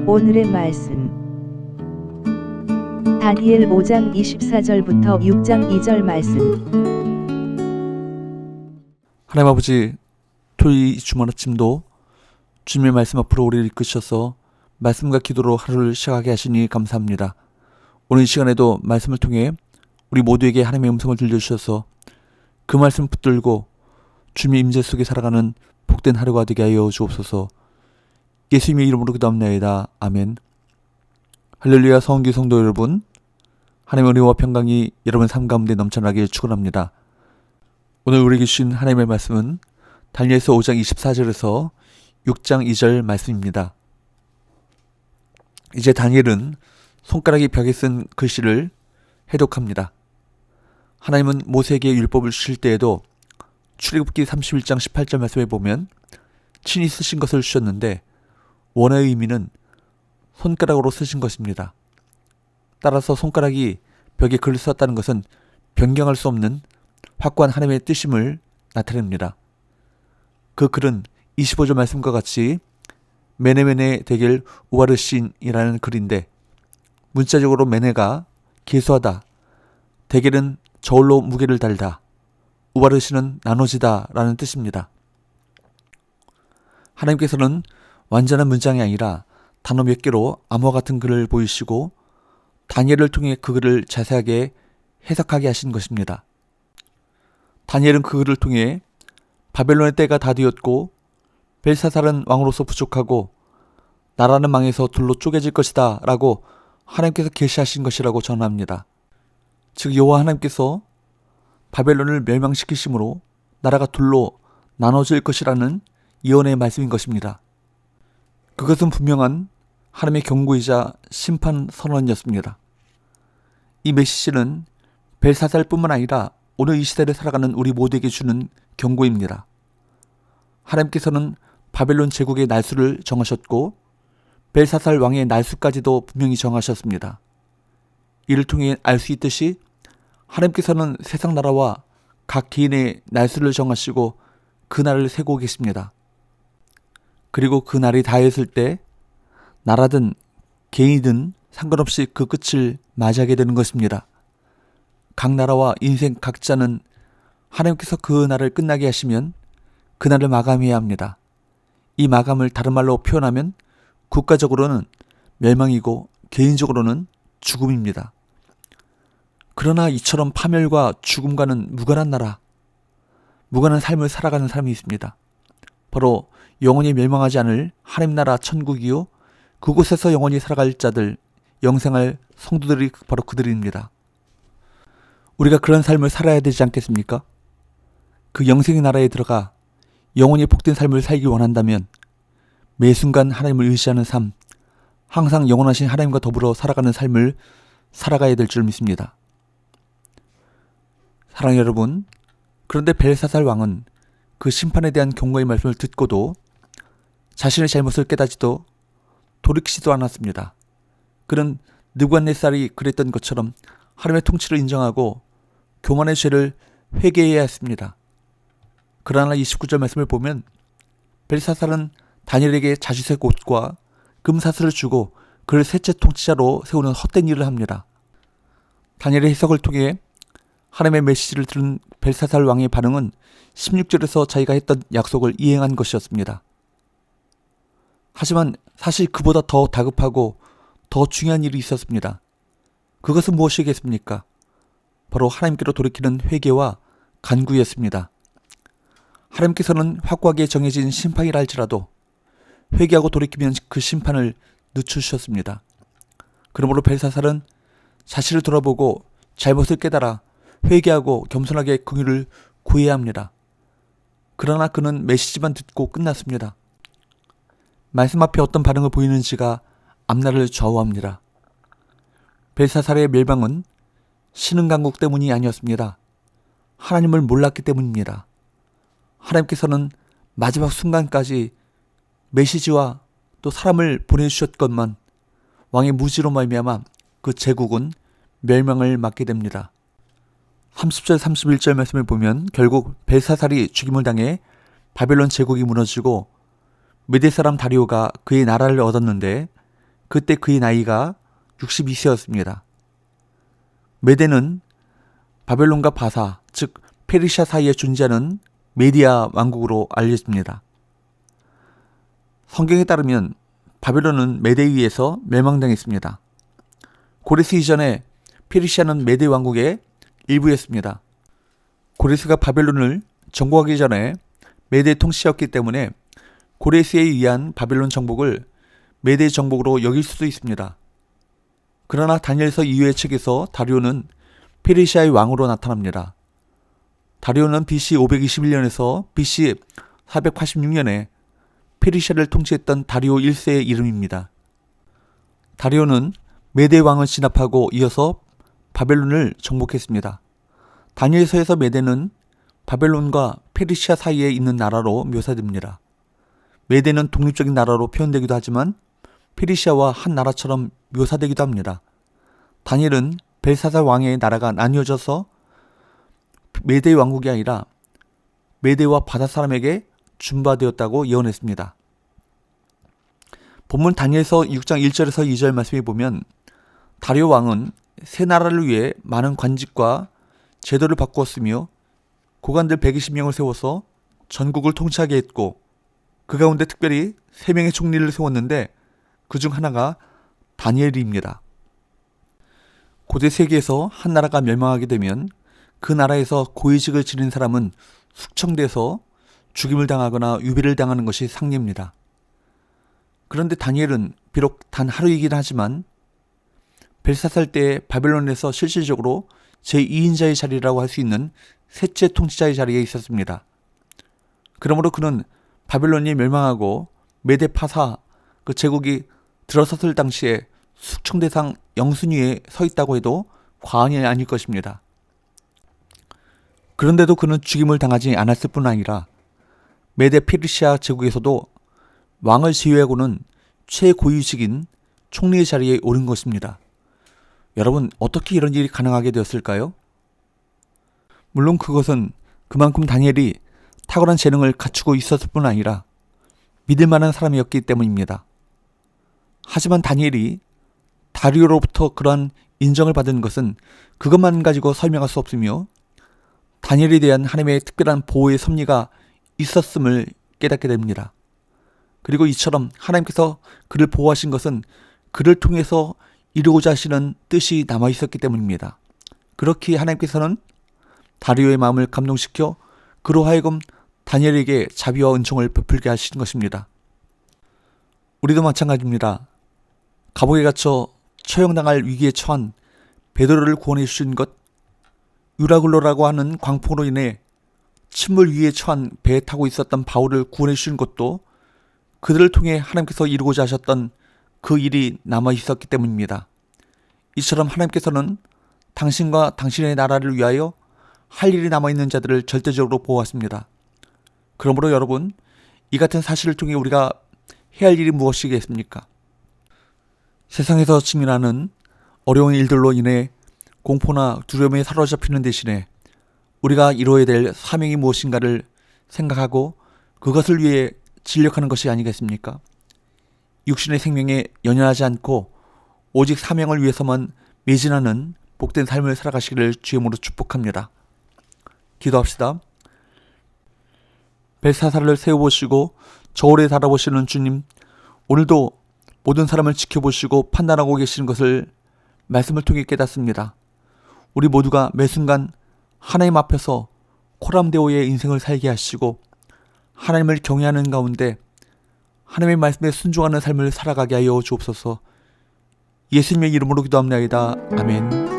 오늘의 말씀 다니엘 5장 24절부터 6장 2절 말씀. 하나님 아버지, 토요일 주말 아침도 주님의 말씀 앞으로 우리를 이끄셔서 말씀과 기도로 하루를 시작하게 하시니 감사합니다. 오늘 이 시간에도 말씀을 통해 우리 모두에게 하나님의 음성을 들려주셔서 그 말씀을 붙들고 주님의 임재 속에 살아가는 복된 하루가 되게 하여 주옵소서. 예수님의 이름으로 기도합나이다. 아멘. 할렐루야. 성기 성도 여러분, 하나님의 은혜와 평강이 여러분 삶 가운데 넘쳐나게 축원합니다. 오늘 우리에게 주신 하나님의 말씀은 다니엘서 5장 24절에서 6장 2절 말씀입니다. 이제 다니엘은 손가락이 벽에 쓴 글씨를 해독합니다. 하나님은 모세에게 율법을 주실 때에도 출애굽기 31장 18절 말씀에 보면 친히 쓰신 것을 주셨는데 원어의 의미는 손가락으로 쓰신 것입니다. 따라서 손가락이 벽에 글을 썼다는 것은 변경할 수 없는 확고한 하나님의 뜻임을 나타냅니다. 그 글은 25절 말씀과 같이 메네메네 데겔 우아르신이라는 글인데 문자적으로 메네가 계수하다, 데겔은 저울로 무게를 달다, 우아르신은 나눠지다 라는 뜻입니다. 하나님께서는 완전한 문장이 아니라 단어 몇 개로 암호와 같은 글을 보이시고 다니엘을 통해 그 글을 자세하게 해석하게 하신 것입니다. 다니엘은 그 글을 통해 바벨론의 때가 다 되었고 벨사살은 왕으로서 부족하고 나라는 망해서 둘로 쪼개질 것이다 라고 하나님께서 계시하신 것이라고 전합니다. 즉 여호와 하나님께서 바벨론을 멸망시키심으로 나라가 둘로 나눠질 것이라는 예언의 말씀인 것입니다. 그것은 분명한 하나님의 경고이자 심판 선언이었습니다. 이 메시지는 벨사살뿐만 아니라 오늘 이 시대를 살아가는 우리 모두에게 주는 경고입니다. 하나님께서는 바벨론 제국의 날수를 정하셨고 벨사살 왕의 날수까지도 분명히 정하셨습니다. 이를 통해 알 수 있듯이 하나님께서는 세상 나라와 각 개인의 날수를 정하시고 그 날을 세고 계십니다. 그리고 그 날이 다했을 때 나라든 개인이든 상관없이 그 끝을 맞이하게 되는 것입니다. 각 나라와 인생 각자는 하나님께서 그 날을 끝나게 하시면 그 날을 마감해야 합니다. 이 마감을 다른 말로 표현하면 국가적으로는 멸망이고 개인적으로는 죽음입니다. 그러나 이처럼 파멸과 죽음과는 무관한 나라, 무관한 삶을 살아가는 사람이 있습니다. 바로 영원히 멸망하지 않을 하나님 나라 천국이요, 그곳에서 영원히 살아갈 자들, 영생할 성도들이 바로 그들입니다. 우리가 그런 삶을 살아야 되지 않겠습니까? 그 영생의 나라에 들어가 영원히 복된 삶을 살기 원한다면 매 순간 하나님을 의지하는 삶, 항상 영원하신 하나님과 더불어 살아가는 삶을 살아가야 될 줄 믿습니다. 사랑하는 여러분, 그런데 벨사살 왕은 그 심판에 대한 경고의 말씀을 듣고도 자신의 잘못을 깨닫지도 돌이키지도 않았습니다. 그는 느부갓네살이 그랬던 것처럼 하나님의 통치를 인정하고 교만의 죄를 회개해야 했습니다. 그러나 29절 말씀을 보면 벨사살은 다니엘에게 자주색 옷과 금사슬을 주고 그를 셋째 통치자로 세우는 헛된 일을 합니다. 다니엘의 해석을 통해 하나님의 메시지를 들은 벨사살 왕의 반응은 16절에서 자기가 했던 약속을 이행한 것이었습니다. 하지만 사실 그보다 더 다급하고 더 중요한 일이 있었습니다. 그것은 무엇이겠습니까? 바로 하나님께로 돌이키는 회개와 간구였습니다. 하나님께서는 확고하게 정해진 심판이라 할지라도 회개하고 돌이키면 그 심판을 늦추셨습니다. 그러므로 벨사살은 자신을 돌아보고 잘못을 깨달아 회개하고 겸손하게 긍휼을 구해야 합니다. 그러나 그는 메시지만 듣고 끝났습니다. 말씀 앞에 어떤 반응을 보이는지가 앞날을 좌우합니다. 벨사살의 멸망은 신흥강국 때문이 아니었습니다. 하나님을 몰랐기 때문입니다. 하나님께서는 마지막 순간까지 메시지와 또 사람을 보내주셨건만 왕의 무지로 말미암아 그 제국은 멸망을 맞게 됩니다. 30절 31절 말씀을 보면 결국 벨사살이 죽임을 당해 바벨론 제국이 무너지고 메대 사람 다리오가 그의 나라를 얻었는데 그때 그의 나이가 62세였습니다. 메대는 바벨론과 바사, 즉 페르시아 사이에 존재하는 메디아 왕국으로 알려집니다. 성경에 따르면 바벨론은 메대에 의해서 멸망당했습니다. 고레스 이전에 페르시아는 메대 왕국의 일부였습니다. 고레스가 바벨론을 정복하기 전에 메대 통치였기 때문에 고레스에 의한 바벨론 정복을 메대 정복으로 여길 수도 있습니다. 그러나 다니엘서 이후의 책에서 다리오는 페르시아의 왕으로 나타납니다. 다리오는 BC 521년에서 BC 486년에 페르시아를 통치했던 다리오 1세의 이름입니다. 다리오는 메대 왕을 진압하고 이어서 바벨론을 정복했습니다. 다니엘서에서 메대는 바벨론과 페르시아 사이에 있는 나라로 묘사됩니다. 메대는 독립적인 나라로 표현되기도 하지만 페르시아와 한 나라처럼 묘사되기도 합니다. 다니엘은 벨사살 왕의 나라가 나뉘어져서 메대 왕국이 아니라 메대와 바사 사람에게 준바되었다고 예언했습니다. 본문 다니엘서 6장 1절에서 2절 말씀에 보면 다리오 왕은 새 나라를 위해 많은 관직과 제도를 바꾸었으며 고관들 120명을 세워서 전국을 통치하게 했고 그 가운데 특별히 3명의 총리를 세웠는데 그 중 하나가 다니엘입니다. 고대 세계에서 한 나라가 멸망하게 되면 그 나라에서 고위직을 지닌 사람은 숙청돼서 죽임을 당하거나 유배를 당하는 것이 상례입니다. 그런데 다니엘은 비록 단 하루이긴 하지만 벨사살 때 바벨론에서 실질적으로 제2인자의 자리라고 할 수 있는 셋째 통치자의 자리에 있었습니다. 그러므로 그는 바벨론이 멸망하고 메대 파사 그 제국이 들어섰을 당시에 숙청대상 영순위에 서 있다고 해도 과언이 아닐 것입니다. 그런데도 그는 죽임을 당하지 않았을 뿐 아니라 메대 페르시아 제국에서도 왕을 제외하고는 최고위직인 총리의 자리에 오른 것입니다. 여러분, 어떻게 이런 일이 가능하게 되었을까요? 물론 그것은 그만큼 다니엘이 탁월한 재능을 갖추고 있었을 뿐 아니라 믿을 만한 사람이었기 때문입니다. 하지만 다니엘이 다리오로부터 그러한 인정을 받은 것은 그것만 가지고 설명할 수 없으며 다니엘에 대한 하나님의 특별한 보호의 섭리가 있었음을 깨닫게 됩니다. 그리고 이처럼 하나님께서 그를 보호하신 것은 그를 통해서 이루고자 하시는 뜻이 남아 있었기 때문입니다. 그렇게 하나님께서는 다리오의 마음을 감동시켜 그로 하여금 다니엘에게 자비와 은총을 베풀게 하신 것입니다. 우리도 마찬가지입니다. 감옥에 갇혀 처형당할 위기에 처한 베드로를 구원해 주신 것, 유라굴로라고 하는 광풍으로 인해 침몰 위에 처한 배에 타고 있었던 바울을 구원해 주신 것도 그들을 통해 하나님께서 이루고자 하셨던 그 일이 남아 있었기 때문입니다. 이처럼 하나님께서는 당신과 당신의 나라를 위하여 할 일이 남아있는 자들을 절대적으로 보호하십니다. 그러므로 여러분, 이 같은 사실을 통해 우리가 해야 할 일이 무엇이겠습니까? 세상에서 직면하는 어려운 일들로 인해 공포나 두려움에 사로잡히는 대신에 우리가 이루어야 될 사명이 무엇인가를 생각하고 그것을 위해 진력하는 것이 아니겠습니까? 육신의 생명에 연연하지 않고 오직 사명을 위해서만 매진하는 복된 삶을 살아가시기를 주님으로 축복합니다. 기도합시다. 벨사살을 세워보시고 저울에 달아보시는 주님, 오늘도 모든 사람을 지켜보시고 판단하고 계시는 것을 말씀을 통해 깨닫습니다. 우리 모두가 매 순간 하나님 앞에서 코람데오의 인생을 살게 하시고 하나님을 경외하는 가운데 하나님의 말씀에 순종하는 삶을 살아가게 하여 주옵소서. 예수님의 이름으로 기도합니다. 아멘.